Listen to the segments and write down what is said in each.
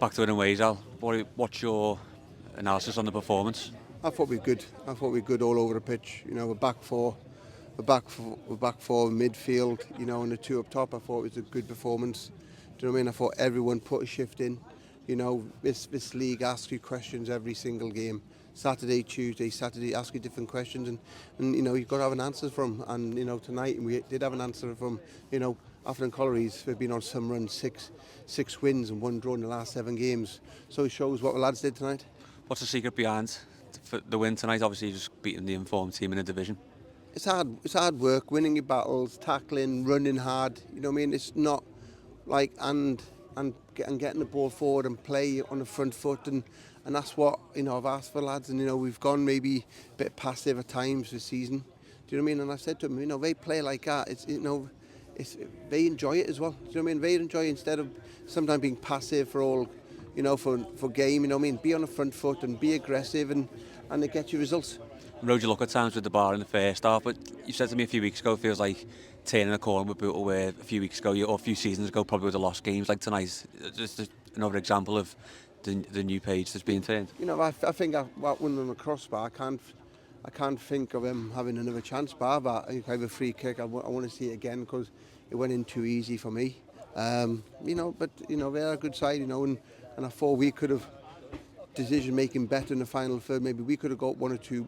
Back to winning ways, Al. What's your analysis on the performance? I thought we were good. I thought we were good all over the pitch. We're back four, midfield. And the two up top. I thought it was a good performance. Do you know what I mean? I thought everyone put a shift in. This league asks you questions every single game. Saturday, Tuesday, Saturday, ask you different questions, and you've got to have an answer from. And tonight we did have an answer from. Atherton Collieries have been on some run, six wins and one draw in the last 7 games. So it shows what the lads did tonight. What's the secret behind for the win tonight? Obviously, you just beating the informed team in the division. It's hard work, winning your battles, tackling, running hard. It's not like and getting the ball forward and play on the front foot, and that's what I've asked for, lads. And we've gone maybe a bit passive at times this season. Do you know what I mean? And I said to them, they play like that. They enjoy it as well. Do you know what I mean? They enjoy it instead of sometimes being passive for all, for game. Be on the front foot and be aggressive, and it gets you results. Rode you luck at times with the bar in the first half, but you said to me a few weeks ago, it feels like turning a corner with Bootle, where a few weeks ago or a few seasons ago probably would have lost games like tonight. Just another example of the new page that's being turned. I think when on the crossbar, I can't think of him having another chance. But I have a free kick. I want to see it again because it went in too easy for me. But they're a good side. And I thought we could have decision making better in the final third. Maybe we could have got 1 or 2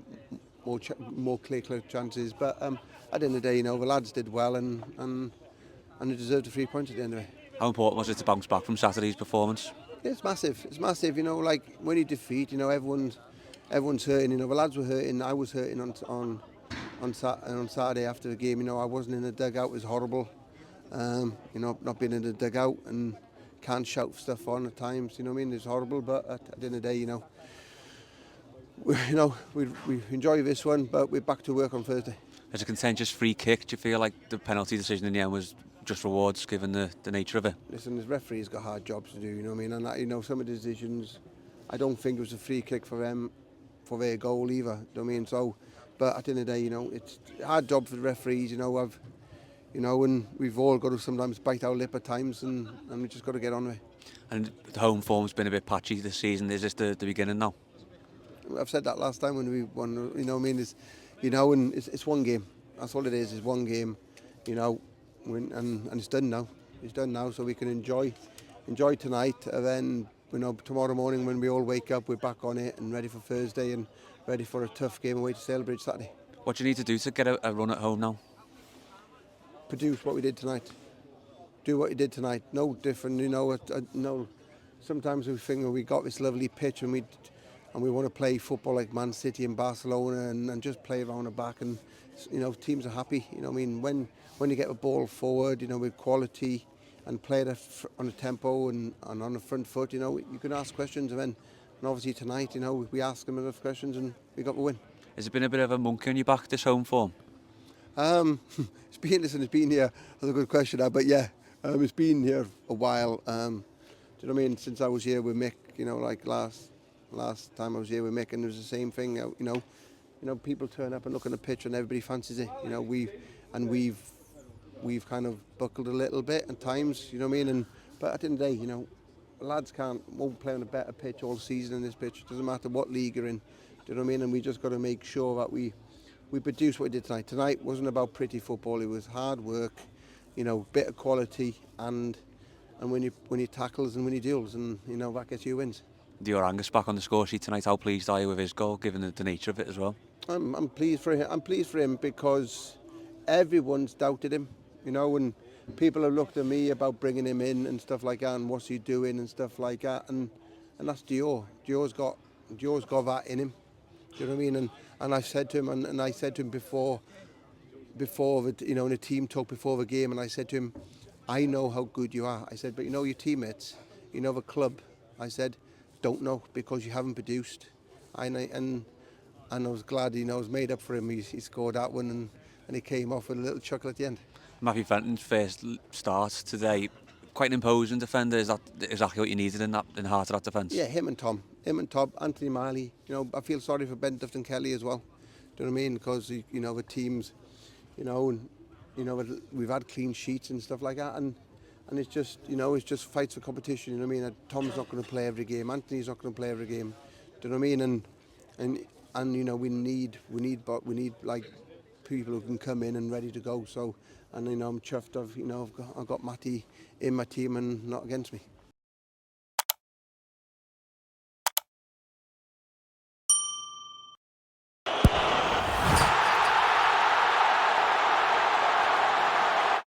more clear chances. But at the end of the day, the lads did well and they deserved the 3 points at the end of it. How important was it to bounce back from Saturday's performance? It's massive. It's massive. Like when you defeat, everyone's hurting. The lads were hurting. I was hurting on Saturday after the game. I wasn't in the dugout. It was horrible. Not being in the dugout and can't shout stuff on at times. It's horrible. But at the end of the day, we enjoy this one, but we're back to work on Thursday. As a contentious free kick, do you feel like the penalty decision in the end was just rewards given the nature of it? Listen, the referee's got hard jobs to do, and some of the decisions, I don't think it was a free kick for them, for their goal either, so, but at the end of the day, it's a hard job for the referees, and we've all got to sometimes bite our lip at times, and we just got to get on with it. And the home form's been a bit patchy this season. Is this the beginning now? I've said that last time when we won, and it's one game. That's all it is one game, and it's done now. It's done now, so we can enjoy tonight, and then tomorrow morning when we all wake up, we're back on it and ready for Thursday and ready for a tough game away to celebrate Saturday. What do you need to do to get a run at home now? Produce what we did tonight. Do what you did tonight. No different, no. Sometimes we think we got this lovely pitch and we want to play football like Man City and Barcelona and just play around the back, and teams are happy. When you get a ball forward, with quality and play it on a tempo and on the front foot, you can ask questions, and obviously tonight, we asked them enough questions and we got the win. Has it been a bit of a monkey on your back, this home form? It's been here. That's a good question, but yeah, it's been here a while. Do you know what I mean? Since I was here with Mick, like last time I was here with Mick, and it was the same thing. People turn up and look at the pitch, and everybody fancies it. We've kind of buckled a little bit at times. But at the end of the day, lads won't play on a better pitch all season in this pitch. It doesn't matter what league you're in. Do you know what I mean? And we just got to make sure that we produce what we did tonight. Tonight wasn't about pretty football. It was hard work, bit of quality, and when you tackles and when you deals, and that gets you wins. Dior Angus back on the score sheet tonight. How pleased are you with his goal, given the nature of it as well? I'm pleased for him. I'm pleased for him because everyone's doubted him, and people have looked at me about bringing him in and stuff like that, and what's he doing and stuff like that, and that's Dior. Dior's got that in him. Do you know what I mean? And I said to him, and I said to him before the, in the team talk before the game, and I said to him, I know how good you are. I said, but your teammates, the club, I said, don't know because you haven't produced. And I was glad, I was made up for him. He scored that one and he came off with a little chuckle at the end. Matthew Fenton's first start today, quite an imposing defender. Is that exactly what you needed in the heart of that defence? Yeah, him and Tom, Anthony Marley. I feel sorry for Atherton Kelly as well. Do you know what I mean? Because the teams, we've had clean sheets and stuff like that, and and it's just, you know, it's just fights for competition. You know what I mean? Tom's not going to play every game. Anthony's not going to play every game. Do you know what I mean? And you know, we need like people who can come in and ready to go. So, and you know, I'm chuffed. I've got Matty in my team and not against me.